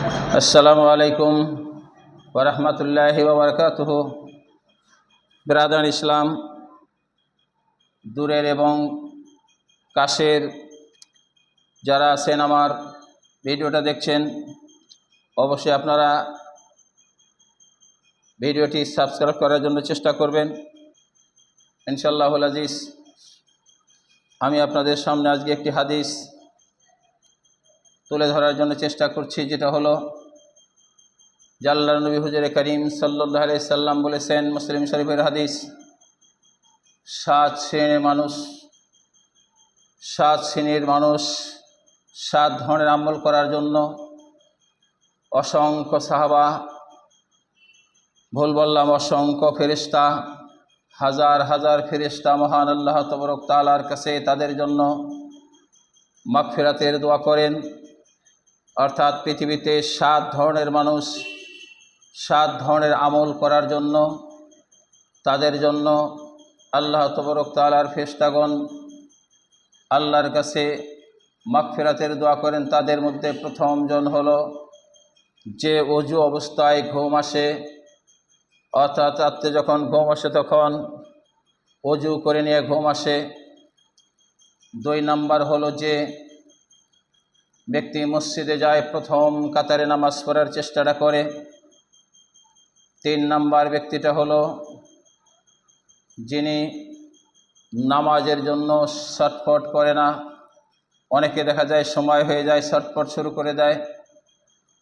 আসসালামু আলাইকুম ওয়া রাহমাতুল্লাহি ওয়া বারাকাতুহু। বিরাদার ইসলাম, দূরের এবং কাছের যারা আছেন আমার ভিডিওটা দেখছেন, অবশ্যই আপনারা ভিডিওটি সাবস্ক্রাইব করার জন্য চেষ্টা করবেন ইনশাআল্লাহুল আজিজ। আমি আপনাদের সামনে আজকে একটি হাদিস তুলে ধরার জন্য চেষ্টা করছি, যেটা হলো যে আল্লাহর নবী হুজুরে করিম সাল্লাল্লাহু আলাইহি সাল্লাম বলেছেন, মুসলিম শরীফের হাদিস, সাত শ্রেণীর মানুষ 7 ধরনের আমল করার জন্য অসংখ্য সাহাবা, ভুল বললাম, অসংখ্য ফেরেশতা, হাজার হাজার ফেরেশতা মহান আল্লাহ তাবারক তাআলার কাছে তাদের জন্য মাগফিরাতের দোয়া করেন। অর্থাৎ পৃথিবীতে 7 ধরনের মানুষ 7 ধরনের আমল করার জন্য তাদের জন্য আল্লাহ তাবারক তাআলার ফেরেশতাগণ আল্লাহর কাছে মাগফিরাতের দোয়া করেন। তাদের মধ্যে প্রথম জন হলো যে ওযু অবস্থায় ঘুম আসে, অর্থাৎ রাত্রে যখন ঘুম আসে তখন ওযু করে নিয়ে ঘুম আসে। 2 নাম্বার হলো যে ব্যক্তি মসজিদে যায়, প্রথম কাতারে নামাজ পড়ার চেষ্টাটা করে। 3 নাম্বার ব্যক্তিটা হলো যিনি নামাজের জন্য ছটফট করে না। অনেকে দেখা যায় সময় হয়ে যায় ছটফট শুরু করে দেয়,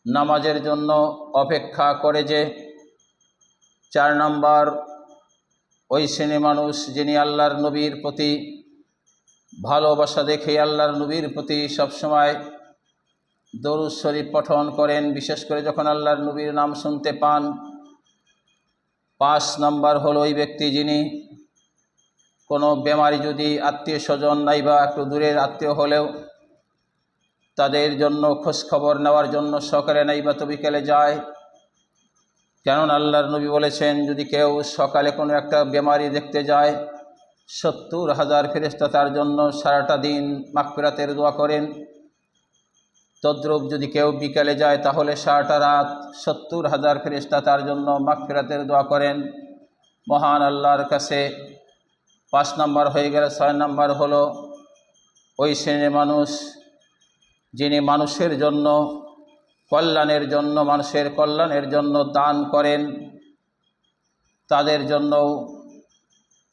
নামাজের জন্য অপেক্ষা করে যে। 4 নাম্বার ওই শ্রেণী মানুষ যিনি আল্লাহর নবীর প্রতি ভালোবাসা দেখে আল্লাহর নবীর প্রতি সবসময় দরুদ শরীফ পঠন করেন, বিশেষ করে যখন আল্লাহর নবীর নাম শুনতে পান। 5 নাম্বার হলো ওই ব্যক্তি যিনি কোনো বেমারি, যদি আত্মীয় স্বজন নাই বা একটু দূরের আত্মীয় হলেও তাদের জন্য খোঁজখবর নেওয়ার জন্য সকালে নাই বা তো বিকেলে যায়। কেননা আল্লাহর নবী বলেছেন, যদি কেউ সকালে কোনো একটা বেমারি দেখতে যায় 70,000 ফেরেশতা তার জন্য সারাটা দিন মাগফিরাতের দোয়া করেন। তদ্রূপ যদি কেউ বিকেলে যায় তাহলে সারাটা রাত 70,000 ফেরেশতা তার জন্য মাগফিরাতের দোয়া করেন মহান আল্লাহর কাছে। 5 নাম্বার হয়ে গেল। 6 নাম্বার হলো ওই শ্রেণীর মানুষ যিনি মানুষের জন্য মানুষের কল্যাণের জন্য দান করেন। তাদের জন্য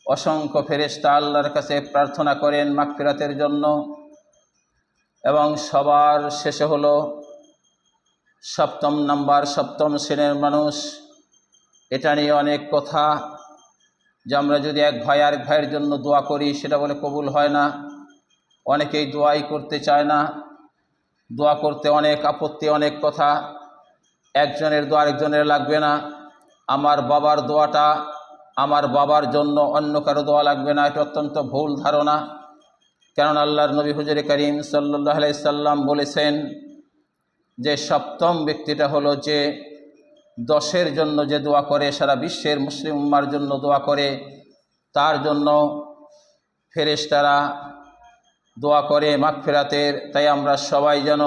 অসংখ্য ফেরেশতা আল্লাহর কাছে প্রার্থনা করেন মাগফিরাতের জন্য। এবং সবার শেষে হলো 7 শ্রেণীর মানুষ। এটা নিয়ে অনেক কথা, যে আমরা যদি এক ভাই আরেক ভাইয়ের জন্য দোয়া করি সেটা বলে কবুল হয় না। অনেকেই দোয়াই করতে চায় না, দোয়া করতে অনেক আপত্তি, অনেক কথা। একজনের দোয়া আরেকজনের লাগবে না। আমার বাবার দোয়াটা আমার বাবার জন্য, অন্য কারো দোয়া লাগবে না, এটা অত্যন্ত ভুল ধারণা। কেননা আল্লাহর নবী হুজুরে করিম সাল্লাল্লাহু আলাইহি সাল্লাম বলেছেন যে 7ম ব্যক্তিটা হলো যে 10-এর জন্য যে দোয়া করে, সারা বিশ্বের মুসলিম উম্মার জন্য দোয়া করে, তার জন্য ফেরেশতারা দোয়া করে মাগফিরাতের। তাই আমরা সবাই যেন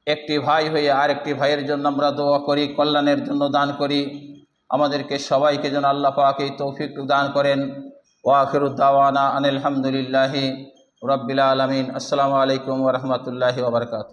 একটি ভাই হয়ে আরেকটি ভাইয়ের জন্য আমরা দোয়া করি, কল্যাণের জন্য দান করি। আমাদেরকে সবাইকে যেন আল্লাহ পাক এই তৌফিক দান করেন। ওয়া আখিরু দাওয়ানা আনিল হামদুলিল্লাহি রাব্বিল আলামিন। আসসালামু আলাইকুম ওয়া রাহমাতুল্লাহি ওয়া বারাকাতুহু।